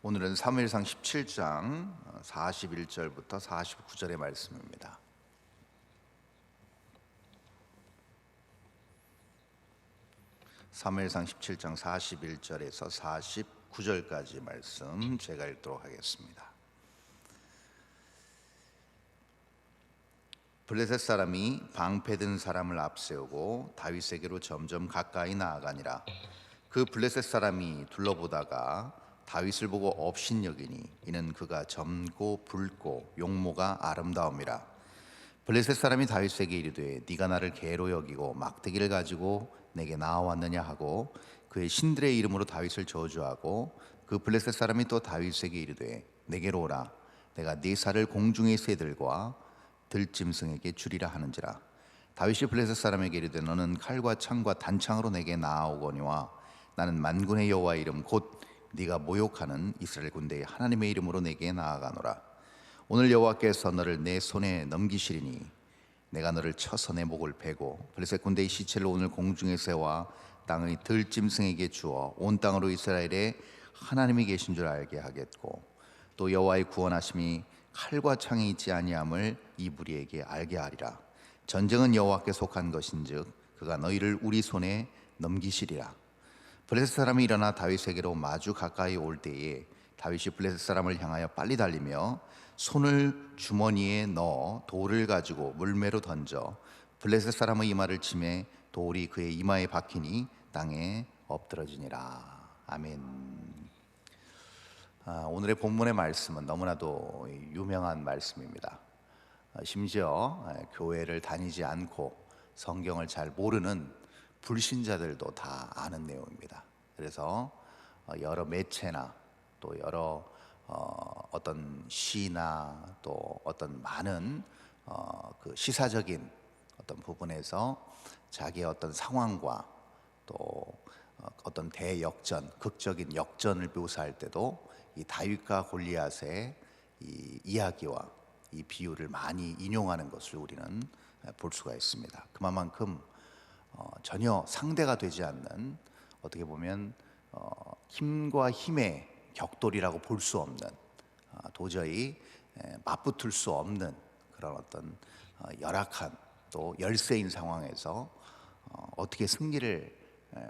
오늘은 사무엘상 17장 41절부터 49절의 말씀입니다. 사무엘상 17장 41절에서 49절까지 말씀 제가 읽도록 하겠습니다. 블레셋 사람이 방패든 사람을 앞세우고 다윗에게로 점점 가까이 나아가니라. 그 블레셋 사람이 둘러보다가 다윗을 보고 업신여기니 이는 그가 젊고 붉고 용모가 아름다움이라. 블레셋 사람이 다윗에게 이르되 네가 나를 개로 여기고 막대기를 가지고 내게 나아왔느냐 하고 그의 신들의 이름으로 다윗을 저주하고, 그 블레셋 사람이 또 다윗에게 이르되 내게로 오라. 내가 네 살을 공중의 새들과 들짐승에게 주리라 하는지라. 다윗이 블레셋 사람에게 이르되 너는 칼과 창과 단창으로 내게 나아오거니와 나는 만군의 여호와의 이름 곧 네가 모욕하는 이스라엘 군대의 하나님의 이름으로 내게 나아가노라. 오늘 여호와께서 너를 내 손에 넘기시리니 내가 너를 쳐서 내 목을 베고 블레셋 군대의 시체를 오늘 공중의 새와 땅의 들짐승에게 주어 온 땅으로 이스라엘에 하나님이 계신 줄 알게 하겠고, 또 여호와의 구원하심이 칼과 창이 있지 아니함을 이 무리에게 알게 하리라. 전쟁은 여호와께 속한 것인즉 그가 너희를 우리 손에 넘기시리라. 블레셋 사람이 일어나 다윗에게로 마주 가까이 올 때에 다윗이 블레셋 사람을 향하여 빨리 달리며 손을 주머니에 넣어 돌을 가지고 물매로 던져 블레셋 사람의 이마를 치매 돌이 그의 이마에 박히니 땅에 엎드러지니라. 아멘. 오늘의 본문의 말씀은 너무나도 유명한 말씀입니다. 심지어 교회를 다니지 않고 성경을 잘 모르는 불신자들도 다 아는 내용입니다. 그래서 여러 매체나 또 여러 어떤 시나 또 어떤 많은 그 시사적인 어떤 부분에서 자기의 어떤 상황과 또 어떤 대역전, 극적인 역전을 묘사할 때도 이 다윗과 골리앗의 이 이야기와 이 비유를 많이 인용하는 것을 우리는 볼 수가 있습니다. 그만큼 전혀 상대가 되지 않는, 어떻게 보면 힘과 힘의 격돌이라고 볼 수 없는, 도저히 맞붙을 수 없는 그런 어떤 열악한 또 열세인 상황에서 어떻게 승리를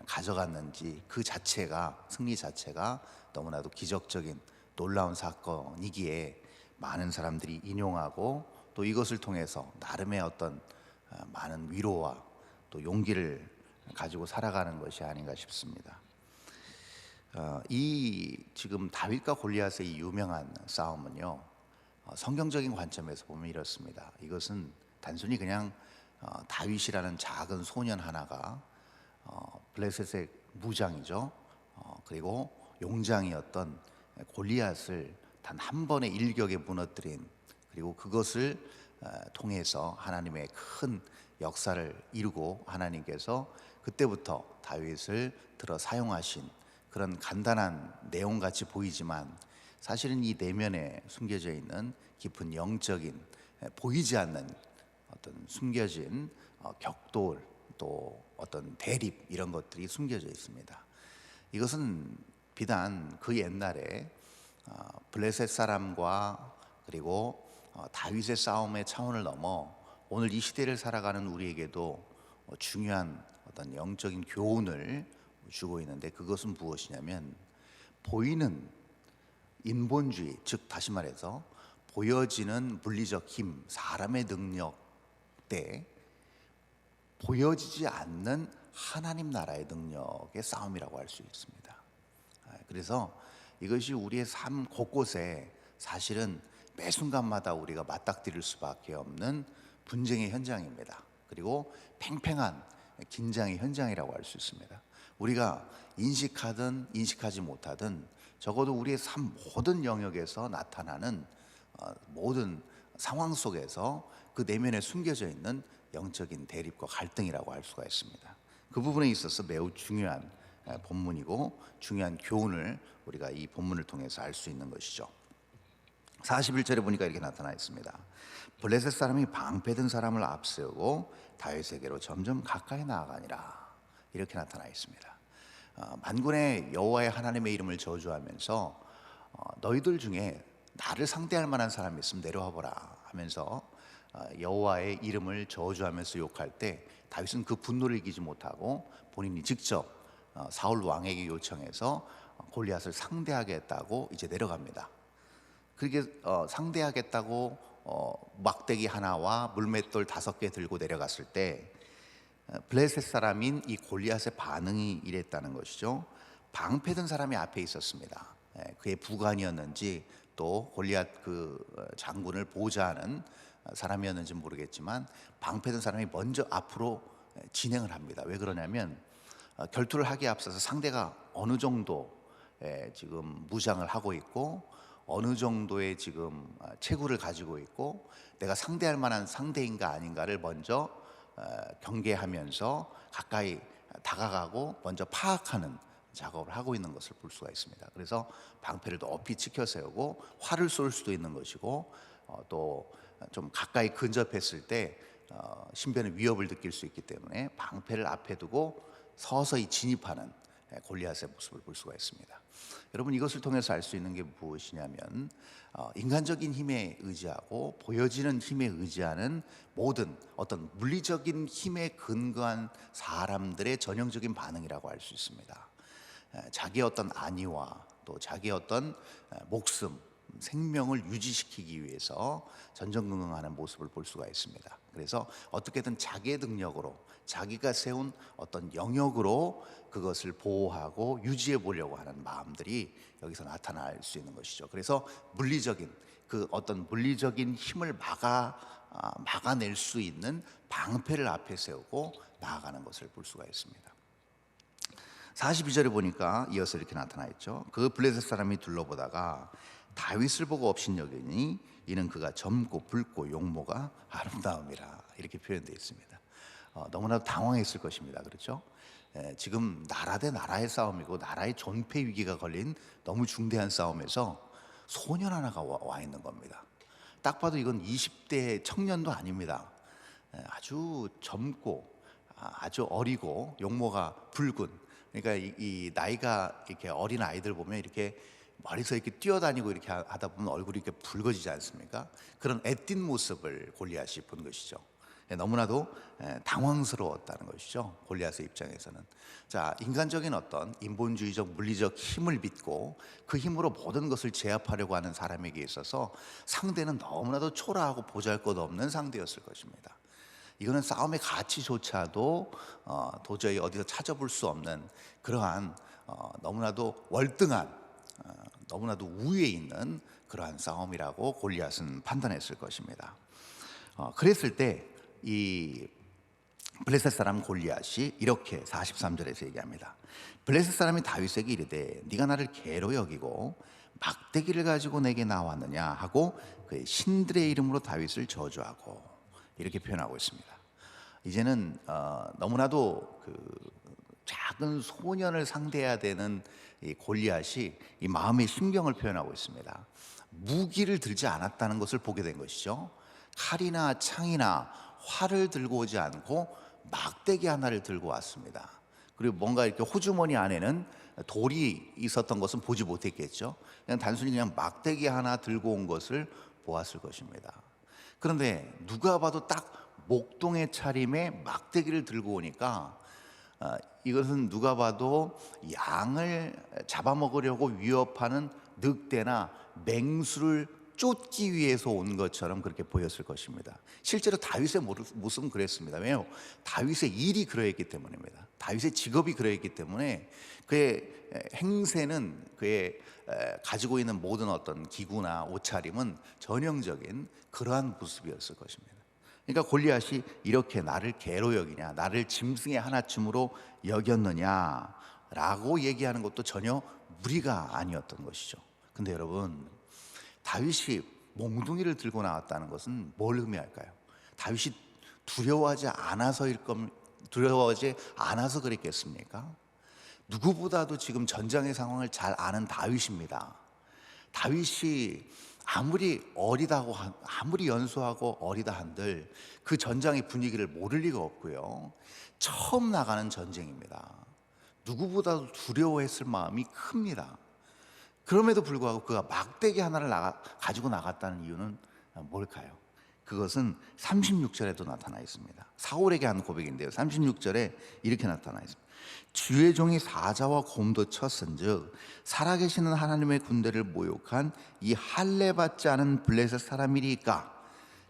가져갔는지, 그 자체가, 승리 자체가 너무나도 기적적인 놀라운 사건이기에 많은 사람들이 인용하고 또 이것을 통해서 나름의 어떤 많은 위로와 또 용기를 가지고 살아가는 것이 아닌가 싶습니다. 이 지금 다윗과 골리앗의 이 유명한 싸움은요, 성경적인 관점에서 보면 이렇습니다. 이것은 단순히 그냥 다윗이라는 작은 소년 하나가 블레셋의 무장이죠. 그리고 용장이었던 골리앗을 단 한 번의 일격에 무너뜨린, 그리고 그것을 통해서 하나님의 큰 역사를 이루고 하나님께서 그때부터 다윗을 들어 사용하신 그런 간단한 내용같이 보이지만, 사실은 이 내면에 숨겨져 있는 깊은 영적인, 보이지 않는 어떤 숨겨진 격돌, 또 어떤 대립, 이런 것들이 숨겨져 있습니다. 이것은 비단 그 옛날에 블레셋 사람과 그리고 다윗의 싸움의 차원을 넘어 오늘 이 시대를 살아가는 우리에게도 중요한 어떤 영적인 교훈을 주고 있는데, 그것은 무엇이냐면 보이는 인본주의, 즉 다시 말해서 보여지는 물리적 힘, 사람의 능력 때 보여지지 않는 하나님 나라의 능력의 싸움이라고 할 수 있습니다. 그래서 이것이 우리의 삶 곳곳에 사실은 매 순간마다 우리가 맞닥뜨릴 수밖에 없는 분쟁의 현장입니다. 그리고 팽팽한 긴장의 현장이라고 할 수 있습니다. 우리가 인식하든 인식하지 못하든 적어도 우리의 삶 모든 영역에서 나타나는 모든 상황 속에서 그 내면에 숨겨져 있는 영적인 대립과 갈등이라고 할 수가 있습니다. 그 부분에 있어서 매우 중요한 본문이고 중요한 교훈을 우리가 이 본문을 통해서 알 수 있는 것이죠. 41절에 보니까 이렇게 나타나 있습니다. 블레셋 사람이 방패든 사람을 앞세우고 다윗에게로 점점 가까이 나아가니라. 이렇게 나타나 있습니다. 만군의 여호와의 하나님의 이름을 저주하면서 너희들 중에 나를 상대할 만한 사람이 있으면 내려와 보라 하면서 여호와의 이름을 저주하면서 욕할 때 다윗은 그 분노를 이기지 못하고 본인이 직접 사울 왕에게 요청해서 골리앗을 상대하겠다고 이제 내려갑니다. 그렇게 상대하겠다고 막대기 하나와 물맷돌 5개 들고 내려갔을 때 블레셋 사람인 이 골리앗의 반응이 이랬다는 것이죠. 방패든 사람이 앞에 있었습니다. 그의 부관이었는지 또 골리앗 그 장군을 보좌하는 사람이었는지 모르겠지만 방패든 사람이 먼저 앞으로 진행을 합니다. 왜 그러냐면 결투를 하기에 앞서서 상대가 어느 정도 지금 무장을 하고 있고 어느 정도의 지금 체구를 가지고 있고 내가 상대할 만한 상대인가 아닌가를 먼저 경계하면서 가까이 다가가고 먼저 파악하는 작업을 하고 있는 것을 볼 수가 있습니다. 그래서 방패를 높이 치켜 세우고 활을 쏠 수도 있는 것이고 또 좀 가까이 근접했을 때 신변의 위협을 느낄 수 있기 때문에 방패를 앞에 두고 서서히 진입하는 골리앗의 모습을 볼 수가 있습니다. 여러분, 이것을 통해서 알 수 있는 게 무엇이냐면 인간적인 힘에 의지하고 보여지는 힘에 의지하는 모든 어떤 물리적인 힘에 근거한 사람들의 전형적인 반응이라고 할 수 있습니다. 자기의 어떤 안위와 또 자기의 어떤 목숨, 생명을 유지시키기 위해서 전전긍긍하는 모습을 볼 수가 있습니다. 그래서 어떻게든 자기의 능력으로 자기가 세운 어떤 영역으로 그것을 보호하고 유지해 보려고 하는 마음들이 여기서 나타날 수 있는 것이죠. 그래서 물리적인 그 어떤 물리적인 힘을 막아낼 수 있는 방패를 앞에 세우고 나아가는 것을 볼 수가 있습니다. 42절에 보니까 이어서 이렇게 나타나 있죠. 그 블레셋 사람이 둘러보다가 다윗을 보고 업신여기니 이는 그가 젊고 붉고 용모가 아름다움이라, 이렇게 표현되어 있습니다. 너무나도 당황했을 것입니다. 그렇죠? 지금 나라 대 나라의 싸움이고 나라의 존폐 위기가 걸린 너무 중대한 싸움에서 소년 하나가 와 있는 겁니다. 딱 봐도 이건 20대 청년도 아닙니다. 아주 젊고 아주 어리고 용모가 붉은, 그러니까 이 나이가 이렇게 어린 아이들 보면 이렇게 머리서 이렇게 뛰어다니고 이렇게 하다 보면 얼굴이 이렇게 붉어지지 않습니까? 그런 애띤 모습을 골리앗이 본 것이죠. 너무나도 당황스러웠다는 것이죠. 골리앗의 입장에서는. 자, 인간적인 어떤 인본주의적 물리적 힘을 믿고 그 힘으로 모든 것을 제압하려고 하는 사람에게 있어서 상대는 너무나도 초라하고 보잘것없는 상대였을 것입니다. 이거는 싸움의 가치조차도 도저히 어디서 찾아볼 수 없는 그러한 너무나도 월등한 너무나도 우위에 있는 그러한 싸움이라고 골리앗은 판단했을 것입니다. 그랬을 때 이 블레셋 사람 골리앗이 이렇게 43절에서 얘기합니다. 블레셋 사람이 다윗에게 이르되 네가 나를 개로 여기고 막대기를 가지고 내게 나왔느냐 하고 그의 신들의 이름으로 다윗을 저주하고, 이렇게 표현하고 있습니다. 이제는 너무나도 그 작은 소년을 상대해야 되는 이 골리앗이 이 마음의 심경을 표현하고 있습니다. 무기를 들지 않았다는 것을 보게 된 것이죠. 칼이나 창이나 활을 들고 오지 않고 막대기 하나를 들고 왔습니다. 그리고 뭔가 이렇게 호주머니 안에는 돌이 있었던 것은 보지 못했겠죠. 그냥 단순히 그냥 막대기 하나 들고 온 것을 보았을 것입니다. 그런데 누가 봐도 딱 목동의 차림에 막대기를 들고 오니까 이것은 누가 봐도 양을 잡아먹으려고 위협하는 늑대나 맹수를 쫓기 위해서 온 것처럼 그렇게 보였을 것입니다. 실제로 다윗의 모습은 그랬습니다. 왜요? 다윗의 일이 그러했기 때문입니다. 다윗의 직업이 그러했기 때문에 그의 행세는, 그의 가지고 있는 모든 어떤 기구나 옷차림은 전형적인 그러한 모습이었을 것입니다. 그러니까 골리앗이 이렇게 나를 개로 여기냐, 나를 짐승의 하나쯤으로 여겼느냐라고 얘기하는 것도 전혀 무리가 아니었던 것이죠. 근데 여러분, 다윗이 몽둥이를 들고 나왔다는 것은 뭘 의미할까요? 다윗이 두려워하지 않아서 그랬겠습니까? 누구보다도 지금 전장의 상황을 잘 아는 다윗입니다. 다윗이 아무리 연소하고 어리다 한들 그 전장의 분위기를 모를 리가 없고요. 처음 나가는 전쟁입니다. 누구보다도 두려워했을 마음이 큽니다. 그럼에도 불구하고 그가 막대기 하나를 가지고 나갔다는 이유는 뭘까요? 그것은 36절에도 나타나 있습니다. 사울에게 한 고백인데요, 36절에 이렇게 나타나 있습니다. 주의 종이 사자와 곰도 쳤은즉 살아계시는 하나님의 군대를 모욕한 이 할례 받지 않은 블레셋 사람이리까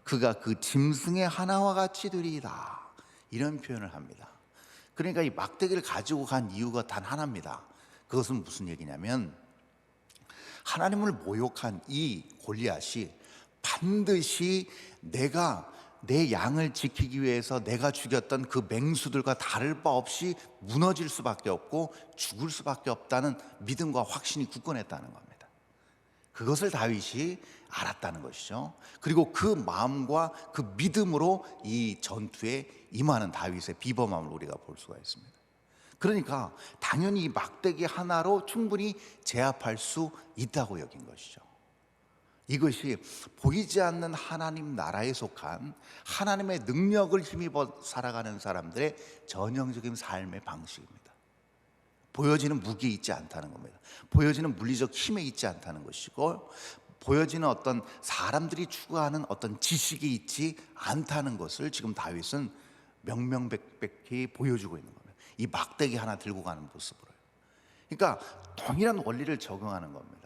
그가 그 짐승의 하나와 같이 되리이다, 이런 표현을 합니다. 그러니까 이 막대기를 가지고 간 이유가 단 하나입니다. 그것은 무슨 얘기냐면 하나님을 모욕한 이 골리앗이 반드시 내가 내 양을 지키기 위해서 내가 죽였던 그 맹수들과 다를 바 없이 무너질 수밖에 없고 죽을 수밖에 없다는 믿음과 확신이 굳건했다는 겁니다. 그것을 다윗이 알았다는 것이죠. 그리고 그 마음과 그 믿음으로 이 전투에 임하는 다윗의 비범함을 우리가 볼 수가 있습니다. 그러니까 당연히 이 막대기 하나로 충분히 제압할 수 있다고 여긴 것이죠. 이것이 보이지 않는 하나님 나라에 속한 하나님의 능력을 힘입어 살아가는 사람들의 전형적인 삶의 방식입니다. 보여지는 무기에 있지 않다는 겁니다. 보여지는 물리적 힘에 있지 않다는 것이고, 보여지는 어떤 사람들이 추구하는 어떤 지식이 있지 않다는 것을 지금 다윗은 명명백백히 보여주고 있는 겁니다. 이 막대기 하나 들고 가는 모습으로요. 그러니까 동일한 원리를 적용하는 겁니다.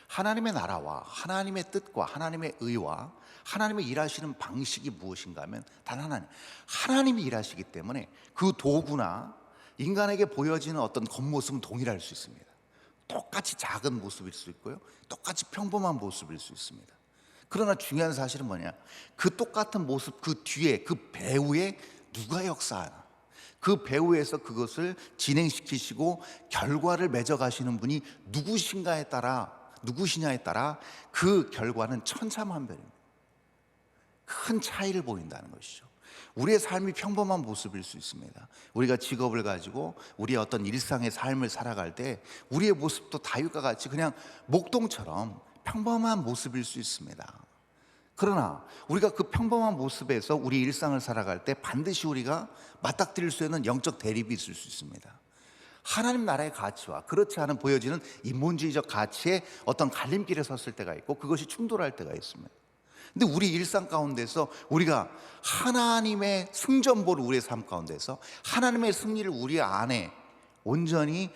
하나님의 나라와 하나님의 뜻과 하나님의 의와 하나님의 일하시는 방식이 무엇인가 하면 단 하나님, 하나님이 일하시기 때문에 그 도구나 인간에게 보여지는 어떤 겉모습은 동일할 수 있습니다. 똑같이 작은 모습일 수 있고요, 똑같이 평범한 모습일 수 있습니다. 그러나 중요한 사실은 뭐냐, 그 똑같은 모습 그 뒤에 그 배후에 누가 역사하나, 그 배후에서 그것을 진행시키시고 결과를 맺어가시는 분이 누구시냐에 따라 그 결과는 천차만별입니다. 큰 차이를 보인다는 것이죠. 우리의 삶이 평범한 모습일 수 있습니다. 우리가 직업을 가지고 우리의 어떤 일상의 삶을 살아갈 때 우리의 모습도 다윗과 같이 그냥 목동처럼 평범한 모습일 수 있습니다. 그러나 우리가 그 평범한 모습에서 우리 일상을 살아갈 때 반드시 우리가 맞닥뜨릴 수 있는 영적 대립이 있을 수 있습니다. 하나님 나라의 가치와 그렇지 않은 보여지는 인본주의적 가치의 어떤 갈림길에 섰을 때가 있고, 그것이 충돌할 때가 있습니다. 근데 우리 일상 가운데서 우리가 하나님의 승전보를 우리의 삶 가운데서 하나님의 승리를 우리 안에 온전히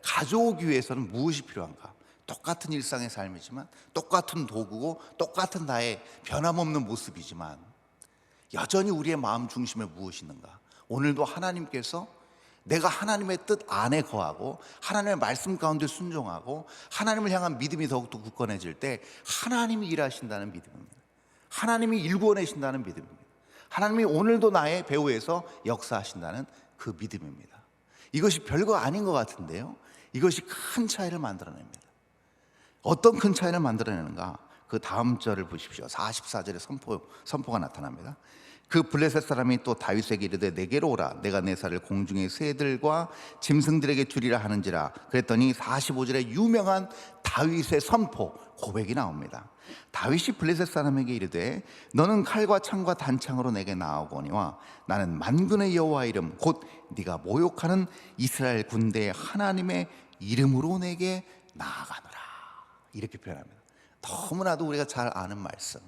가져오기 위해서는 무엇이 필요한가? 똑같은 일상의 삶이지만, 똑같은 도구고 똑같은 나의 변함없는 모습이지만 여전히 우리의 마음 중심에 무엇이 있는가? 오늘도 하나님께서 내가 하나님의 뜻 안에 거하고 하나님의 말씀 가운데 순종하고 하나님을 향한 믿음이 더욱더 굳건해질 때 하나님이 일하신다는 믿음입니다. 하나님이 일구어내신다는 믿음입니다. 하나님이 오늘도 나의 배후에서 역사하신다는 그 믿음입니다. 이것이 별거 아닌 것 같은데요, 이것이 큰 차이를 만들어냅니다. 어떤 큰 차이를 만들어내는가? 그 다음 절을 보십시오. 44절에 선포가 나타납니다. 그 블레셋 사람이 또 다윗에게 이르되 내게로 오라, 내가 내 살을 공중의 새들과 짐승들에게 주리라 하는지라. 그랬더니 45절에 유명한 다윗의 선포 고백이 나옵니다. 다윗이 블레셋 사람에게 이르되 너는 칼과 창과 단창으로 내게 나아오거니와 나는 만군의 여호와 이름 곧 네가 모욕하는 이스라엘 군대의 하나님의 이름으로 내게 나아가노라, 이렇게 표현합니다. 너무나도 우리가 잘 아는 말씀.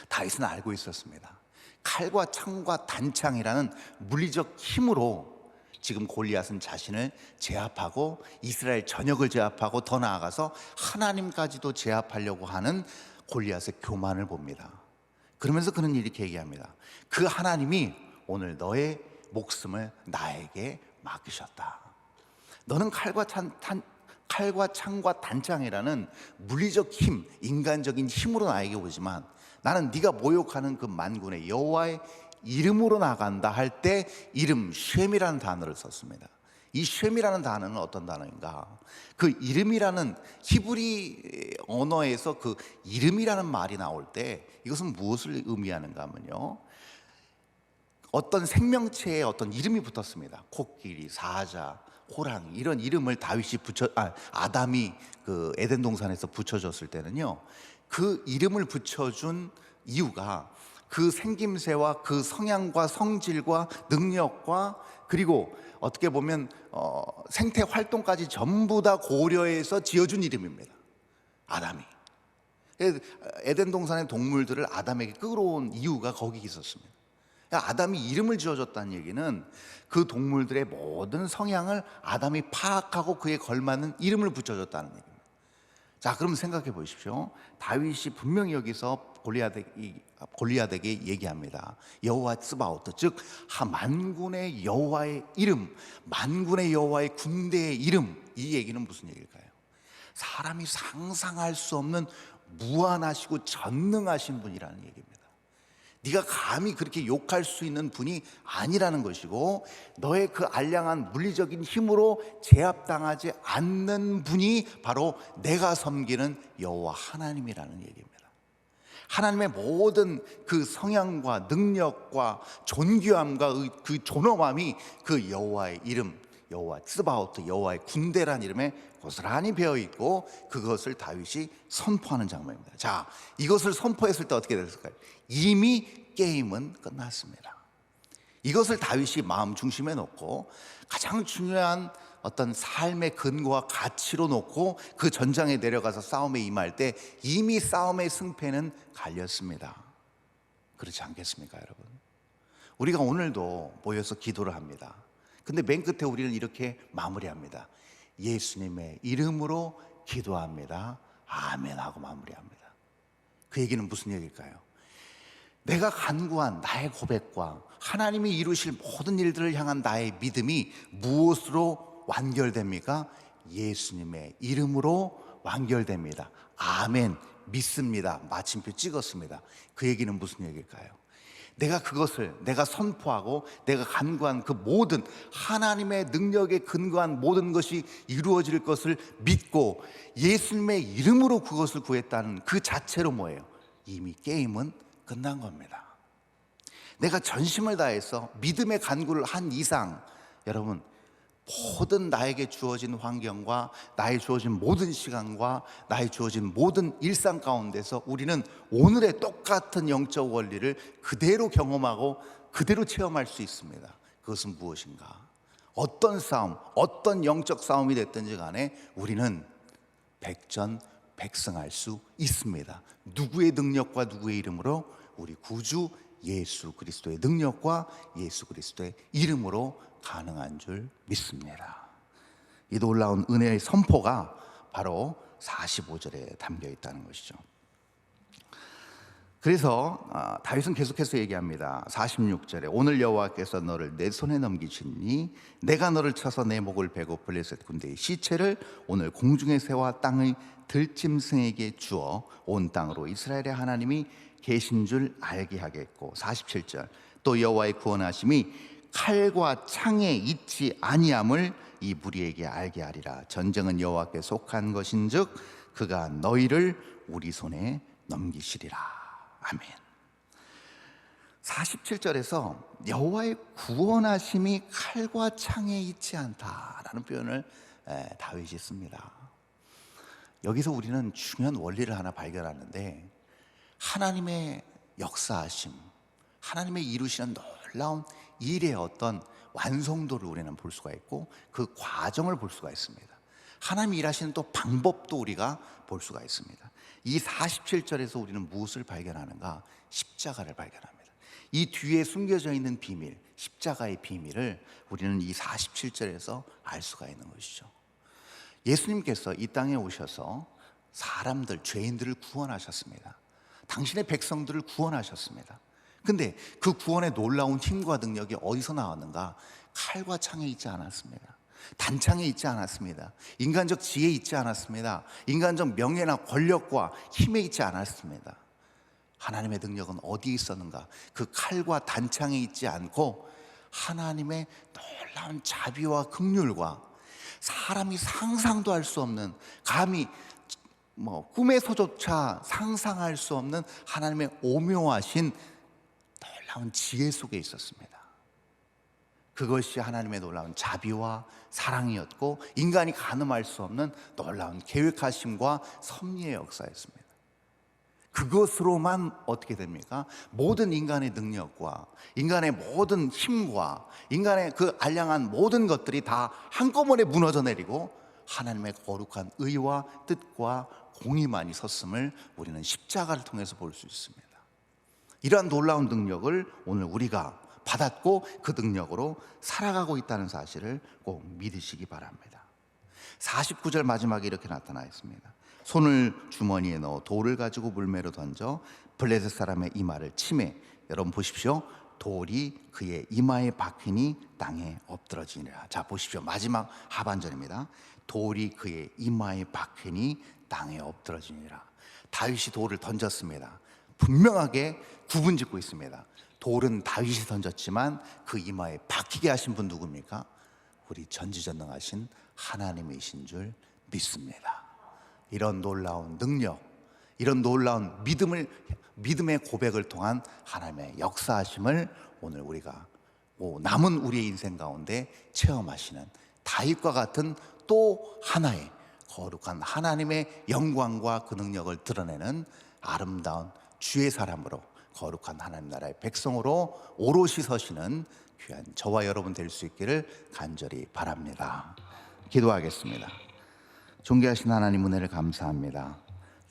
다윗은 알고 있었습니다. 칼과 창과 단창이라는 물리적 힘으로 지금 골리앗은 자신을 제압하고 이스라엘 전역을 제압하고 더 나아가서 하나님까지도 제압하려고 하는 골리앗의 교만을 봅니다. 그러면서 그는 이렇게 얘기합니다. 그 하나님이 오늘 너의 목숨을 나에게 맡기셨다. 너는 칼과 창과 단창이라는 물리적 힘, 인간적인 힘으로 나에게 오지만 나는 네가 모욕하는 그 만군의 여호와의 이름으로 나간다 할 때 이름 쉔이라는 단어를 썼습니다. 이 쉔이라는 단어는 어떤 단어인가? 그 이름이라는 히브리 언어에서 그 이름이라는 말이 나올 때 이것은 무엇을 의미하는가 하면요, 어떤 생명체에 어떤 이름이 붙었습니다. 코끼리, 사자, 호랑이, 이런 이름을 아담이 그 에덴 동산에서 붙여줬을 때는요, 그 이름을 붙여준 이유가 그 생김새와 그 성향과 성질과 능력과 그리고 어떻게 보면 생태 활동까지 전부 다 고려해서 지어준 이름입니다. 아담이. 에덴 동산의 동물들을 아담에게 끌어온 이유가 거기 있었습니다. 아담이 이름을 지어줬다는 얘기는 그 동물들의 모든 성향을 아담이 파악하고 그에 걸맞는 이름을 붙여줬다는 얘기입니다. 자, 그럼 생각해 보십시오. 다윗이 분명히 여기서 골리앗에게 얘기합니다. 여호와 츠바오트, 즉 만군의 여호와의 이름, 만군의 여호와의 군대의 이름. 이 얘기는 무슨 얘기일까요? 사람이 상상할 수 없는 무한하시고 전능하신 분이라는 얘기입니다. 네가 감히 그렇게 욕할 수 있는 분이 아니라는 것이고, 너의 그 알량한 물리적인 힘으로 제압당하지 않는 분이 바로 내가 섬기는 여호와 하나님이라는 얘기입니다. 하나님의 모든 그 성향과 능력과 존귀함과 그 존엄함이 그 여호와의 이름, 여호와 츠바오트, 여호와의 군대란 이름에 고스란히 배어 있고, 그것을 다윗이 선포하는 장면입니다. 자, 이것을 선포했을 때 어떻게 됐을까요? 이미 게임은 끝났습니다. 이것을 다윗이 마음 중심에 놓고 가장 중요한 어떤 삶의 근거와 가치로 놓고 그 전장에 내려가서 싸움에 임할 때 이미 싸움의 승패는 갈렸습니다. 그렇지 않겠습니까, 여러분? 우리가 오늘도 모여서 기도를 합니다. 근데 맨 끝에 우리는 이렇게 마무리합니다. 예수님의 이름으로 기도합니다. 아멘 하고 마무리합니다. 그 얘기는 무슨 얘기일까요? 내가 간구한 나의 고백과 하나님이 이루실 모든 일들을 향한 나의 믿음이 무엇으로 완결됩니까? 예수님의 이름으로 완결됩니다. 아멘, 믿습니다. 마침표 찍었습니다. 그 얘기는 무슨 얘기일까요? 내가 그것을 내가 선포하고 내가 간구한 그 모든 하나님의 능력에 근거한 모든 것이 이루어질 것을 믿고 예수님의 이름으로 그것을 구했다는 그 자체로 뭐예요? 이미 게임은 끝난 겁니다. 내가 전심을 다해서 믿음의 간구를 한 이상, 여러분, 모든 나에게 주어진 환경과 나의 주어진 모든 시간과 나의 주어진 모든 일상 가운데서 우리는 오늘의 똑같은 영적 원리를 그대로 경험하고 그대로 체험할 수 있습니다. 그것은 무엇인가? 어떤 싸움, 어떤 영적 싸움이 됐든지 간에 우리는 백전백승할 수 있습니다. 누구의 능력과 누구의 이름으로? 우리 구주 예수 그리스도의 능력과 예수 그리스도의 이름으로 가능한 줄 믿습니다. 이 놀라운 은혜의 선포가 바로 45절에 담겨 있다는 것이죠. 그래서 다윗은 계속해서 얘기합니다. 46절에 오늘 여호와께서 너를 내 손에 넘기시니 내가 너를 쳐서 내 목을 베고 블레셋 군대의 시체를 오늘 공중의 새와 땅의 들짐승에게 주어 온 땅으로 이스라엘의 하나님이 계신 줄 알게 하겠고, 47절 또 여호와의 구원하심이 칼과 창에 있지 아니함을 이 무리에게 알게 하리라. 전쟁은 여호와께 속한 것인즉 그가 너희를 우리 손에 넘기시리라. 아멘. 47절에서 여호와의 구원하심이 칼과 창에 있지 않다라는 표현을 다윗이 씁니다. 여기서 우리는 중요한 원리를 하나 발견하는데, 하나님의 역사하심, 하나님의 이루시는 놀라운 일의 어떤 완성도를 우리는 볼 수가 있고 그 과정을 볼 수가 있습니다. 하나님이 일하시는 또 방법도 우리가 볼 수가 있습니다. 이 47절에서 우리는 무엇을 발견하는가? 십자가를 발견합니다. 이 뒤에 숨겨져 있는 비밀, 십자가의 비밀을 우리는 이 47절에서 알 수가 있는 것이죠. 예수님께서 이 땅에 오셔서 사람들, 죄인들을 구원하셨습니다. 당신의 백성들을 구원하셨습니다. 근데 그 구원의 놀라운 힘과 능력이 어디서 나왔는가? 칼과 창에 있지 않았습니다. 단창에 있지 않았습니다. 인간적 지혜에 있지 않았습니다. 인간적 명예나 권력과 힘에 있지 않았습니다. 하나님의 능력은 어디에 있었는가? 그 칼과 단창에 있지 않고 하나님의 놀라운 자비와 긍휼과 사람이 상상도 할 수 없는, 감히 꿈에서조차 상상할 수 없는 하나님의 오묘하신 놀라운 지혜 속에 있었습니다. 그것이 하나님의 놀라운 자비와 사랑이었고 인간이 가늠할 수 없는 놀라운 계획하심과 섭리의 역사였습니다. 그것으로만 어떻게 됩니까? 모든 인간의 능력과 인간의 모든 힘과 인간의 그 알량한 모든 것들이 다 한꺼번에 무너져 내리고 하나님의 거룩한 의와 뜻과 공의만이 섰음을 우리는 십자가를 통해서 볼 수 있습니다. 이러한 놀라운 능력을 오늘 우리가 받았고 그 능력으로 살아가고 있다는 사실을 꼭 믿으시기 바랍니다. 49절 마지막에 이렇게 나타나 있습니다. 손을 주머니에 넣어 돌을 가지고 물매로 던져 블레셋 사람의 이마를 치매. 여러분 보십시오. 돌이 그의 이마에 박히니 땅에 엎드러지니라. 자 보십시오. 마지막 하반절입니다. 돌이 그의 이마에 박히니 땅에 엎드러지니라. 다윗이 돌을 던졌습니다. 분명하게 구분짓고 있습니다. 돌은 다윗이 던졌지만 그 이마에 박히게 하신 분 누굽니까? 우리 전지전능하신 하나님이신 줄 믿습니다. 이런 놀라운 능력, 이런 놀라운 믿음의 고백을 통한 하나님의 역사하심을 오늘 우리가 남은 우리의 인생 가운데 체험하시는 다윗과 같은 또 하나의 거룩한 하나님의 영광과 그 능력을 드러내는 아름다운 주의 사람으로 거룩한 하나님 나라의 백성으로 오롯이 서시는 귀한 저와 여러분 될 수 있기를 간절히 바랍니다. 기도하겠습니다. 존귀하신 하나님 은혜를 감사합니다.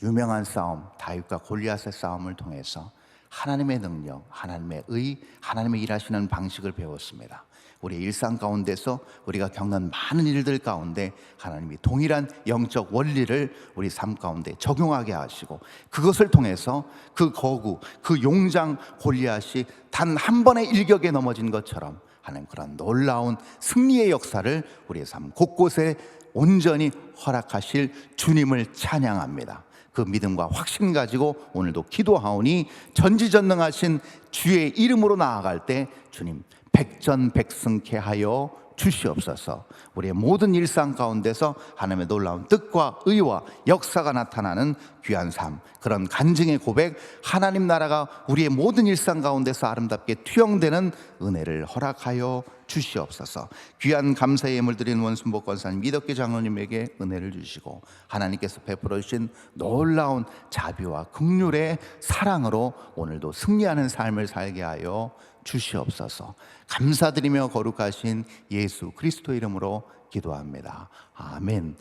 유명한 싸움, 다윗과 골리앗의 싸움을 통해서 하나님의 능력, 하나님의 의, 하나님의 일하시는 방식을 배웠습니다. 우리의 일상 가운데서 우리가 겪는 많은 일들 가운데 하나님이 동일한 영적 원리를 우리 삶 가운데 적용하게 하시고 그것을 통해서 그 거구, 그 용장 골리앗이 단 한 번의 일격에 넘어진 것처럼 하나님 그런 놀라운 승리의 역사를 우리의 삶 곳곳에 온전히 허락하실 주님을 찬양합니다. 그 믿음과 확신 가지고 오늘도 기도하오니 전지전능하신 주의 이름으로 나아갈 때 주님 백전백승케 하여 주시옵소서. 우리의 모든 일상 가운데서 하나님의 놀라운 뜻과 의와 역사가 나타나는 귀한 삶, 그런 간증의 고백, 하나님 나라가 우리의 모든 일상 가운데서 아름답게 투영되는 은혜를 허락하여 주시옵소서. 귀한 감사의 예물 드리는 원순복 권사님, 미덕기 장로님에게 은혜를 주시고 하나님께서 베풀어 주신 놀라운 자비와 긍휼의 사랑으로 오늘도 승리하는 삶을 살게 하여 주시옵소서. 감사드리며 거룩하신 예수 그리스도 이름으로 기도합니다. 아멘.